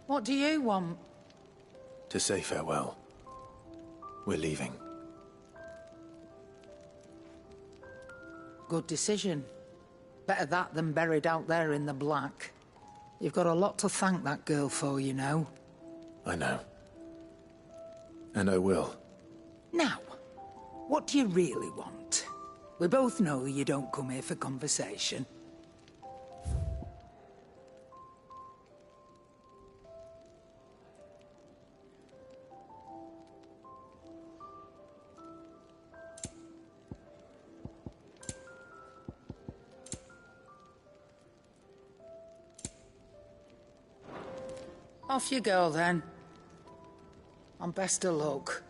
What do you want? To say farewell. We're leaving. Good decision. Better that than buried out there in the black. You've got a lot to thank that girl for, you know. I know. And I will. Now, what do you really want? We both know you don't come here for conversation. Off you go, then. And best of luck.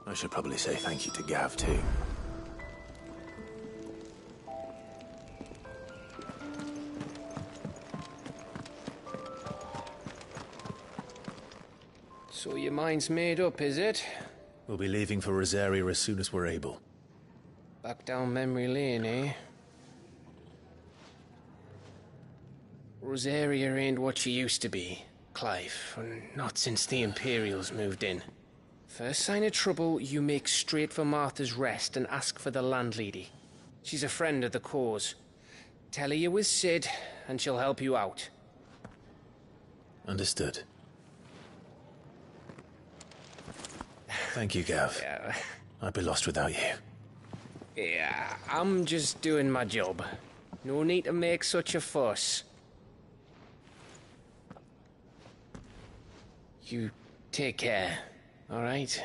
I should probably say thank you to Gav, too. So your mind's made up, is it? We'll be leaving for Rosaria as soon as we're able. Back down memory lane, eh? Rosaria ain't what she used to be, Clive. Not since the Imperials moved in. First sign of trouble, you make straight for Martha's Rest and ask for the landlady. She's a friend of the cause. Tell her you're with Sid, and she'll help you out. Understood. Thank you, Gav. Yeah. I'd be lost without you. Yeah, I'm just doing my job. No need to make such a fuss. You take care, all right?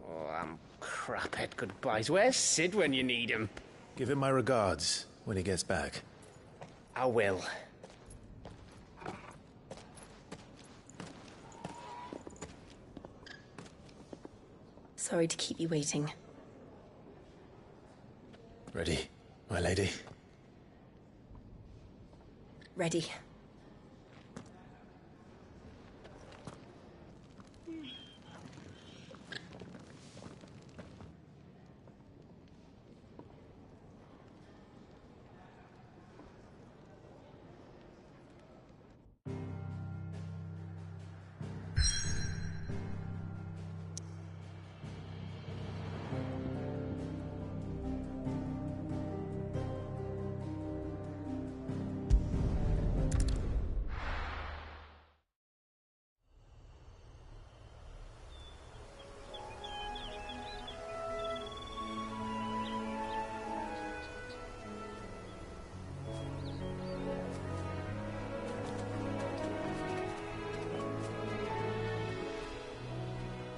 Oh, I'm crap at goodbyes. Where's Sid when you need him? Give him my regards when he gets back. I will. Sorry to keep you waiting. Ready, my lady? Ready.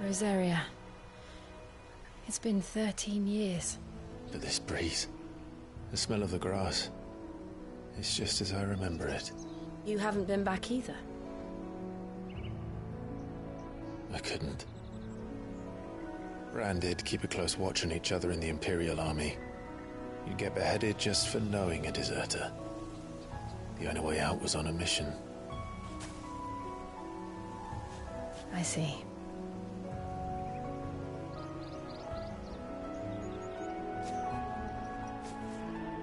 Rosaria. It's been 13 years. But this breeze, the smell of the grass, it's just as I remember it. You haven't been back either. I couldn't. Rand did keep a close watch on each other in the Imperial Army. You'd get beheaded just for knowing a deserter. The only way out was on a mission. I see.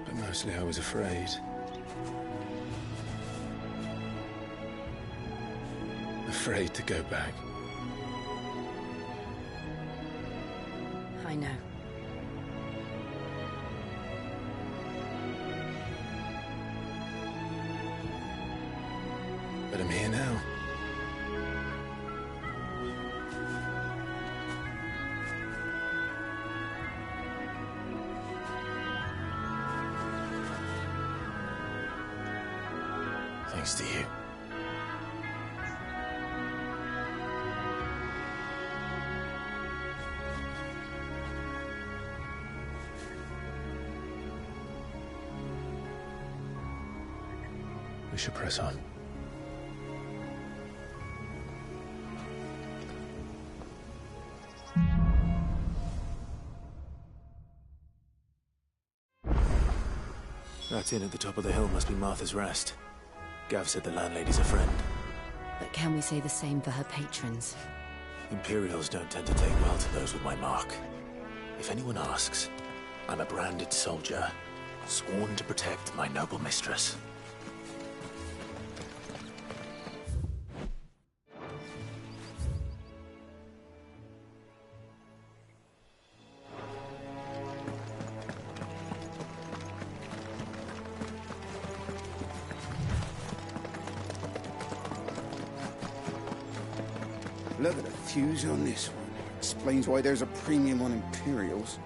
But mostly I was afraid. Afraid to go back. I know. But I'm here now. Thanks to you. We should press on. That inn at the top of the hill must be Martha's Rest. Gav said the landlady's a friend. But can we say the same for her patrons? Imperials don't tend to take well to those with my mark. If anyone asks, I'm a branded soldier, sworn to protect my noble mistress. Look at the fuse on this one. Explains why there's a premium on Imperials.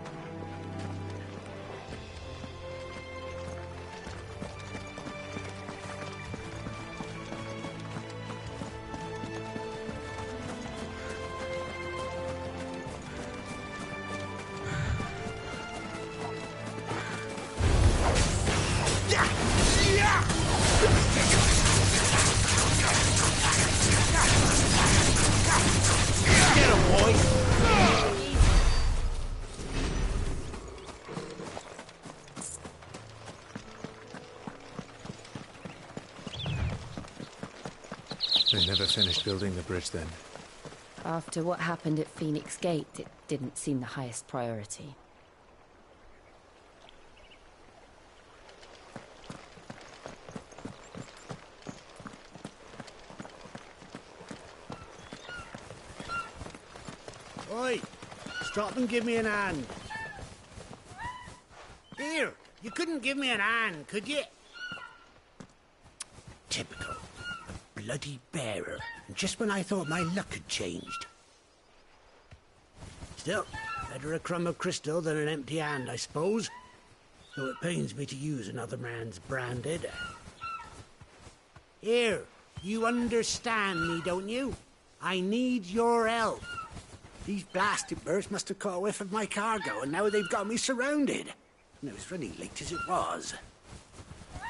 They never finished building the bridge then. After what happened at Phoenix Gate, it didn't seem the highest priority. Oi! Stop and give me an hand. Here, you couldn't give me an hand, could you? Typical. A bloody bearer. And just when I thought my luck had changed. Still, better a crumb of crystal than an empty hand, I suppose. Though it pains me to use another man's branded. Here, you understand me, don't you? I need your help. These blasted birds must have caught a whiff of my cargo, and now they've got me surrounded. And it was really late as it was.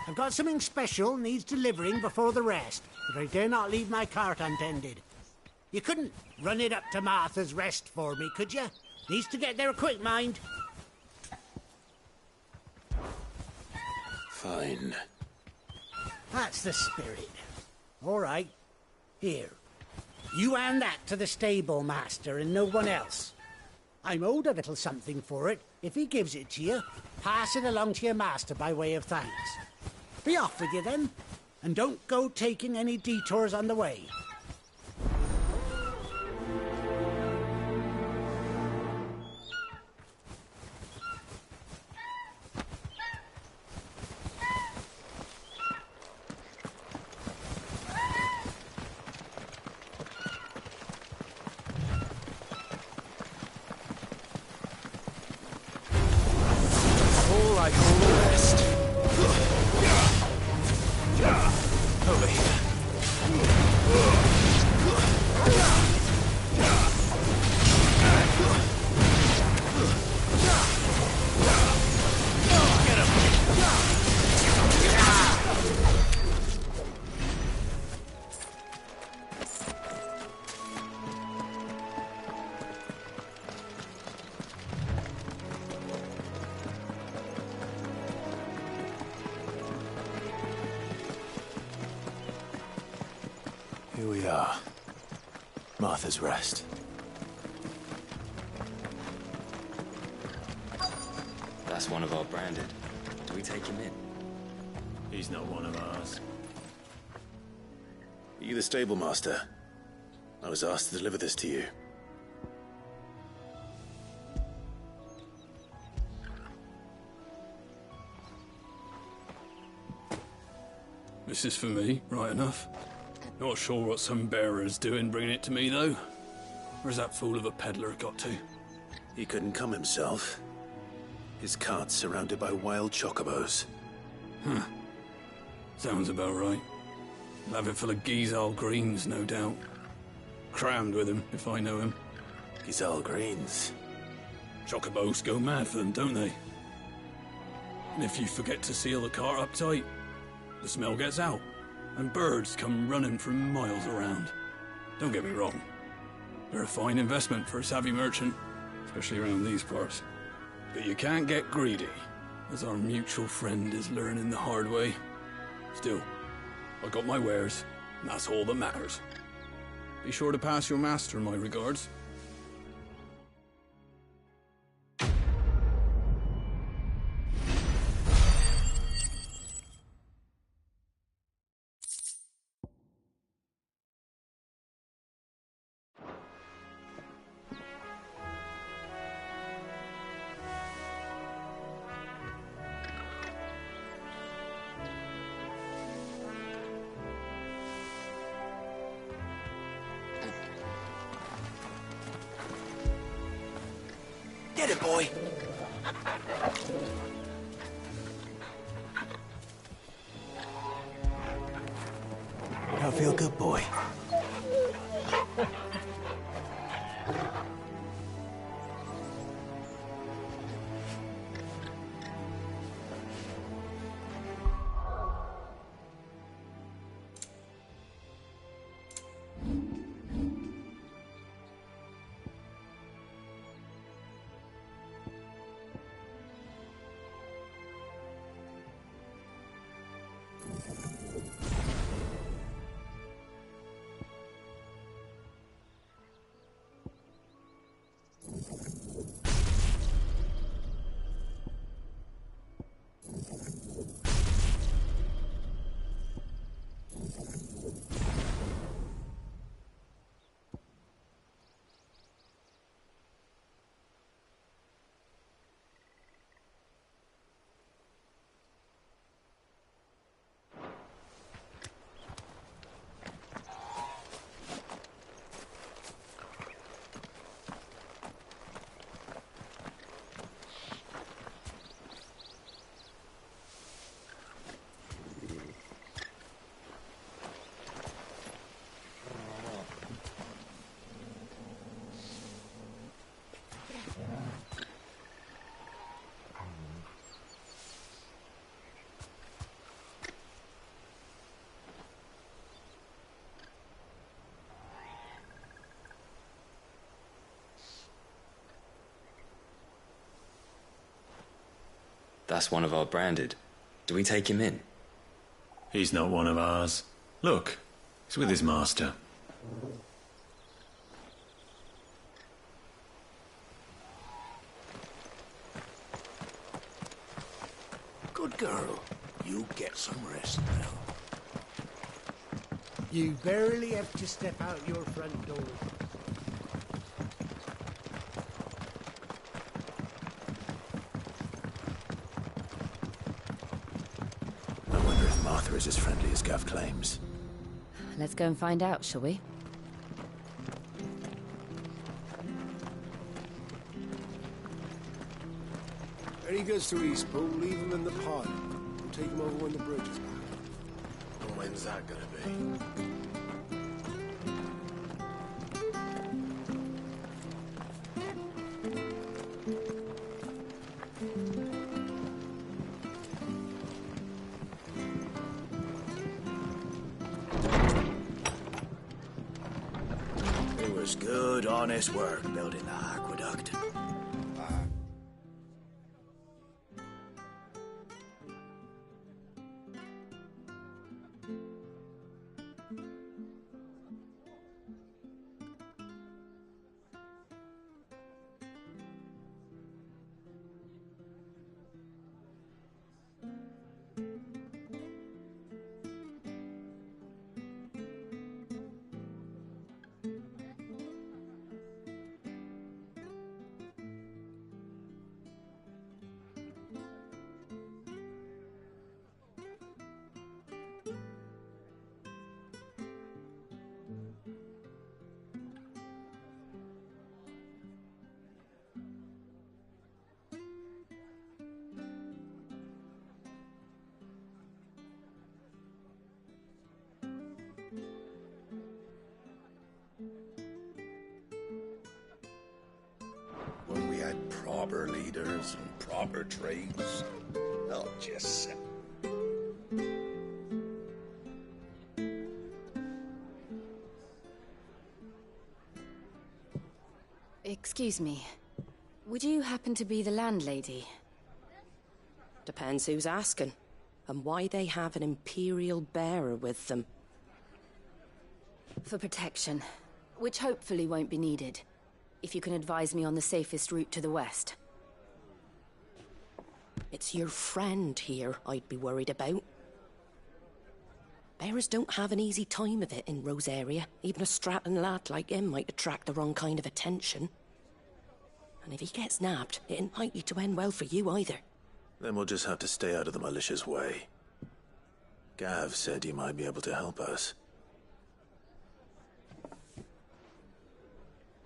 I've got something special needs delivering before the rest, but I dare not leave my cart untended. You couldn't run it up to Martha's Rest for me, could you? Needs to get there quick, mind. Fine. That's the spirit. All right. Here. You hand that to the stable master and no one else. I'm owed a little something for it. If he gives it to you, pass it along to your master by way of thanks. Be off with you then, and don't go taking any detours on the way. All I call the rest. Over here. Here we are. Martha's Rest. That's one of our branded. Do we take him in? He's not one of ours. Are you the stable master? I was asked to deliver this to you. This is for me, right enough. Not sure what some bearer's doing bringing it to me, though. Where's that fool of a peddler got to? He couldn't come himself. His cart's surrounded by wild chocobos. Huh. Sounds about right. I'll have it full of Gizal greens, no doubt. Crammed with him, if I know him. Gizal greens. Chocobos go mad for them, don't they? And if you forget to seal the cart up tight, the smell gets out, and birds come running from miles around. Don't get me wrong. They're a fine investment for a savvy merchant, especially around these parts. But you can't get greedy, as our mutual friend is learning the hard way. Still, I got my wares, and that's all that matters. Be sure to pass your master my regards. Get it, boy. I feel good, boy. That's one of our branded. Do we take him in? He's not one of ours. Look, he's with his master. Good girl. You get some rest now. You barely have to step out your front door. Is as friendly as Gav claims. Let's go and find out, shall we? When he goes to Eastpool, leave him in the pod. We'll take him over when the bridge is back. And when's that gonna be? Good, honest work building the aqueduct. When we had proper leaders and proper trades, not just Excuse me. Would you happen to be the landlady? Depends who's asking, and why they have an Imperial bearer with them. For protection, which hopefully won't be needed. If you can advise me on the safest route to the west. It's your friend here I'd be worried about. Bearers don't have an easy time of it in Rosaria. Even a Stratton lad like him might attract the wrong kind of attention. And if he gets nabbed, it ain't likely to end well for you either. Then we'll just have to stay out of the malicious way. Gav said you might be able to help us.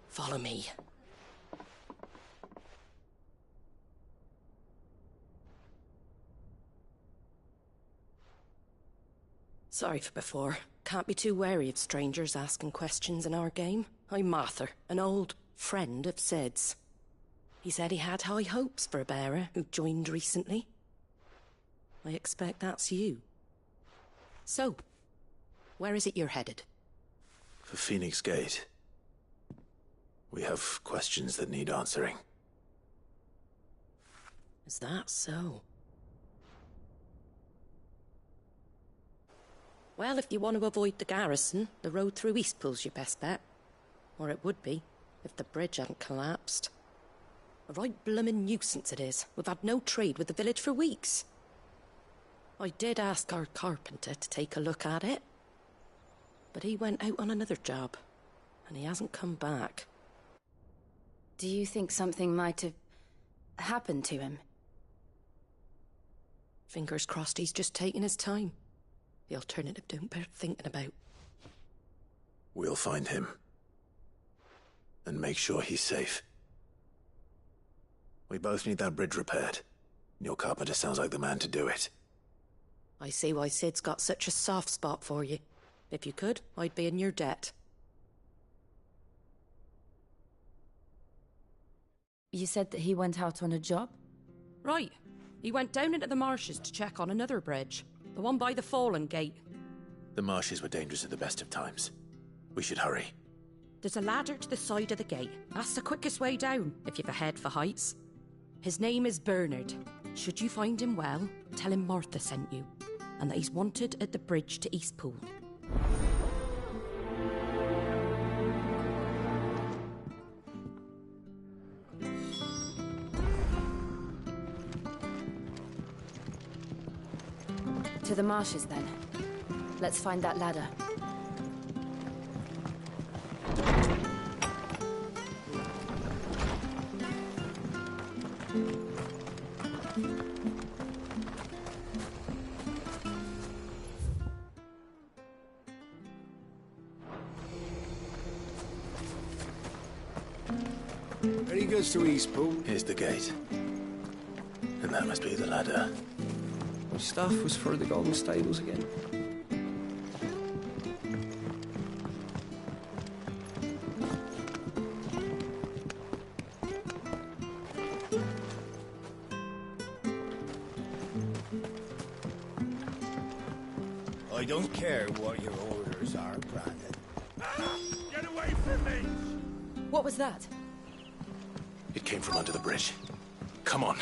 Follow me. Sorry for before. Can't be too wary of strangers asking questions in our game. I'm Martha, an old friend of Sid's. He said he had high hopes for a bearer who joined recently. I expect that's you. So, where is it you're headed? For Phoenix Gate. We have questions that need answering. Is that so? Well, if you want to avoid the garrison, the road through Eastpool's your best bet. Or it would be, if the bridge hadn't collapsed. A right bloomin' nuisance it is. We've had no trade with the village for weeks. I did ask our carpenter to take a look at it. But he went out on another job, and he hasn't come back. Do you think something might have happened to him? Fingers crossed he's just taking his time. The alternative don't bear thinking about. We'll find him. And make sure he's safe. We both need that bridge repaired. Your carpenter sounds like the man to do it. I see why Sid's got such a soft spot for you. If you could, I'd be in your debt. You said that he went out on a job? Right. He went down into the marshes to check on another bridge. The one by the Fallen Gate. The marshes were dangerous at the best of times. We should hurry. There's a ladder to the side of the gate. That's the quickest way down, if you've a head for heights. His name is Bernard. Should you find him well, tell him Martha sent you, and that he's wanted at the bridge to Eastpool. To the marshes, then. Let's find that ladder. Ready goes to Eastpool. Here's the gate. And that must be the ladder. Which stuff was for the Golden Stables again? I don't care what your orders are, Brandon. Get away from me! What was that? It came from under the bridge. Come on.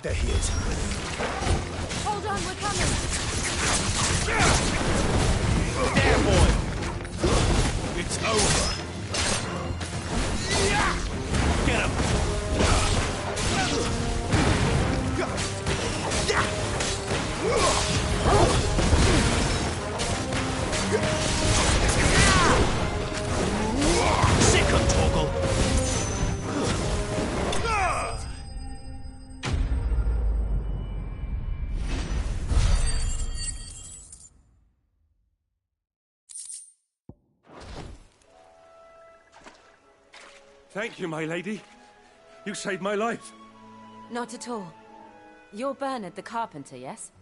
There he is. Hold on, we're coming! There, boy! It's over. Get him! Sick him, Torgal! Thank you, my lady. You saved my life. Not at all. You're Bernard the carpenter, yes?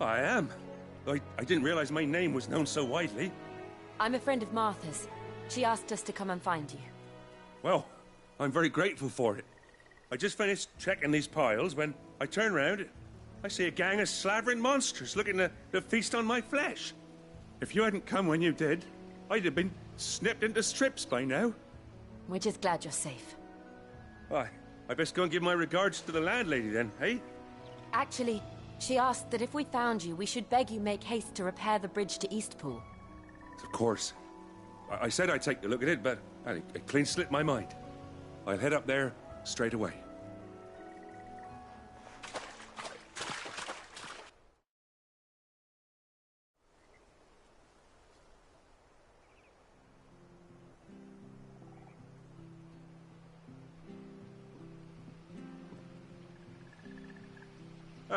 I am. I didn't realize my name was known so widely. I'm a friend of Martha's. She asked us to come and find you. Well, I'm very grateful for it. I just finished checking these piles when I turn around. I see a gang of slavering monsters looking to feast on my flesh. If you hadn't come when you did, I'd have been snipped into strips by now. We're just glad you're safe. I best go and give my regards to the landlady then, eh? Actually, she asked that if we found you, we should beg you make haste to repair the bridge to Eastpool. Of course. I said I'd take a look at it, but it clean slipped my mind. I'll head up there straight away.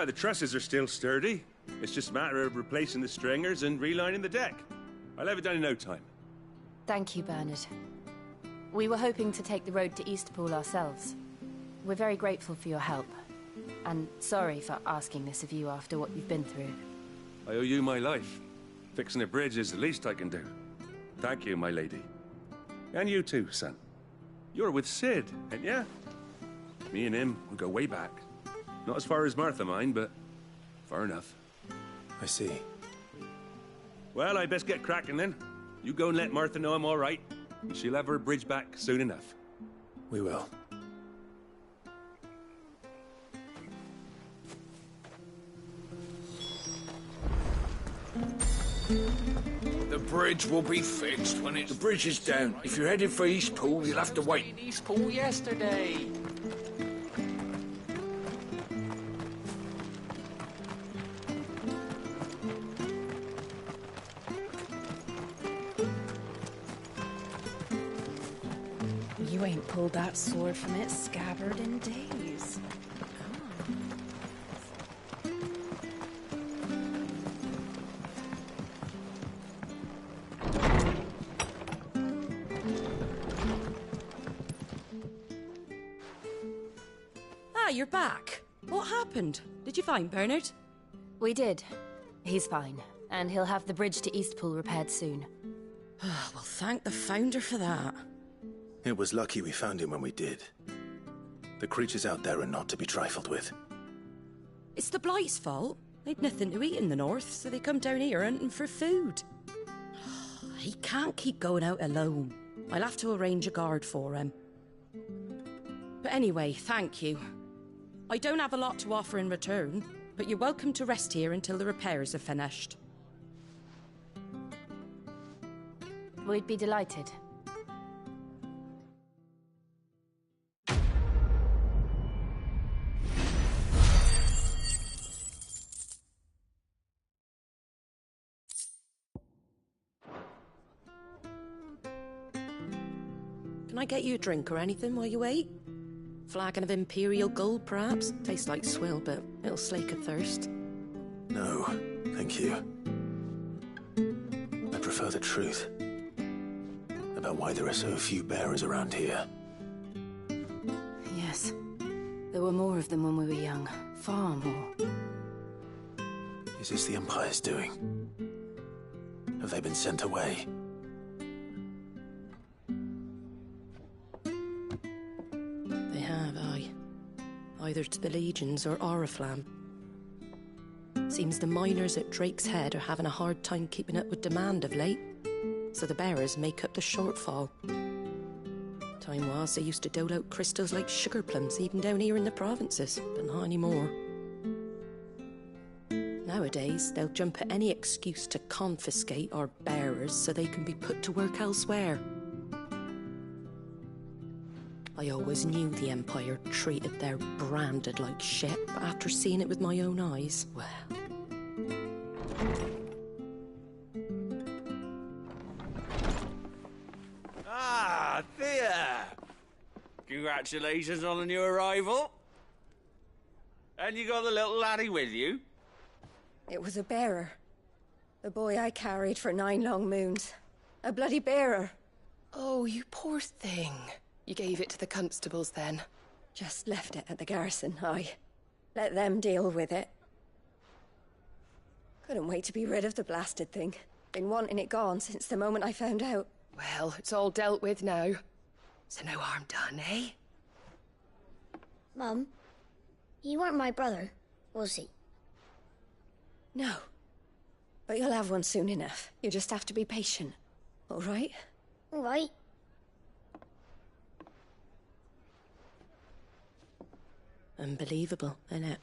The trusses are still sturdy. It's just a matter of replacing the stringers and relining the deck. I'll have it done in no time. Thank you, Bernard. We were hoping to take the road to Eastpool ourselves. We're very grateful for your help. And sorry for asking this of you after what you've been through. I owe you my life. Fixing a bridge is the least I can do. Thank you, my lady. And you too, son. You're with Sid, ain't ya? Me and him, we go way back. Not as far as Martha, mind, but far enough. I see. Well, I best get cracking then. You go and let Martha know I'm all right. She'll have her bridge back soon enough. We will. The bridge will be fixed when it's... The bridge is down. If you're headed for Eastpool, you'll have to wait. In Eastpool yesterday. You ain't pulled that sword from its scabbard in days. Ah, you're back. What happened? Did you find Bernard? We did. He's fine, and he'll have the bridge to Eastpool repaired soon. Well, thank the Founder for that. It was lucky we found him when we did. The creatures out there are not to be trifled with. It's the Blight's fault. They'd nothing to eat in the north, so they come down here hunting for food. He can't keep going out alone. I'll have to arrange a guard for him. But anyway, thank you. I don't have a lot to offer in return, but you're welcome to rest here until the repairs are finished. We'd be delighted. Can I get you a drink or anything while you wait? Flagon of Imperial Gold, perhaps? Tastes like swill, but it'll slake a thirst. No, thank you. I prefer the truth about why there are so few bearers around here. Yes. There were more of them when we were young. Far more. Is this the Empire's doing? Have they been sent away? They have, aye. Either to the Legions or Oriflamme. Seems the miners at Drake's Head are having a hard time keeping up with demand of late, so the bearers make up the shortfall. Time was they used to dole out crystals like sugar plums even down here in the provinces, but not anymore. Nowadays, they'll jump at any excuse to confiscate our bearers so they can be put to work elsewhere. I always knew the Empire treated their branded like shit, but after seeing it with my own eyes, well... Ah, Thea! Congratulations on the new arrival. And you got the little laddie with you? It was a bearer. The boy I carried for 9 long moons. A bloody bearer. Oh, you poor thing. You gave it to the constables then? Just left it at the garrison, aye. Let them deal with it. Couldn't wait to be rid of the blasted thing. Been wanting it gone since the moment I found out. Well, it's all dealt with now. So no harm done, eh? Mum, you weren't my brother, was he? No. But you'll have one soon enough. You just have to be patient. All right? All right. Unbelievable, innit?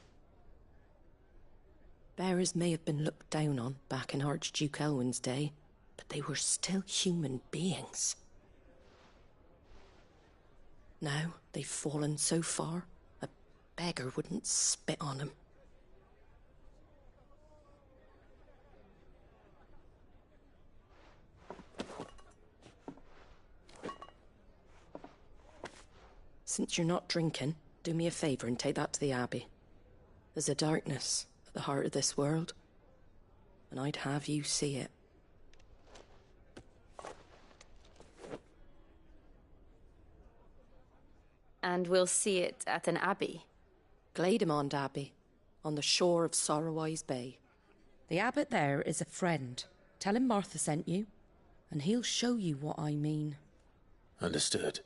Bearers may have been looked down on back in Archduke Elwin's day, but they were still human beings. Now they've fallen so far, a beggar wouldn't spit on them. Since you're not drinking, do me a favour and take that to the Abbey. There's a darkness at the heart of this world, and I'd have you see it. And we'll see it at an abbey? Glademond Abbey, on the shore of Sorrowise Bay. The abbot there is a friend. Tell him Martha sent you, and he'll show you what I mean. Understood.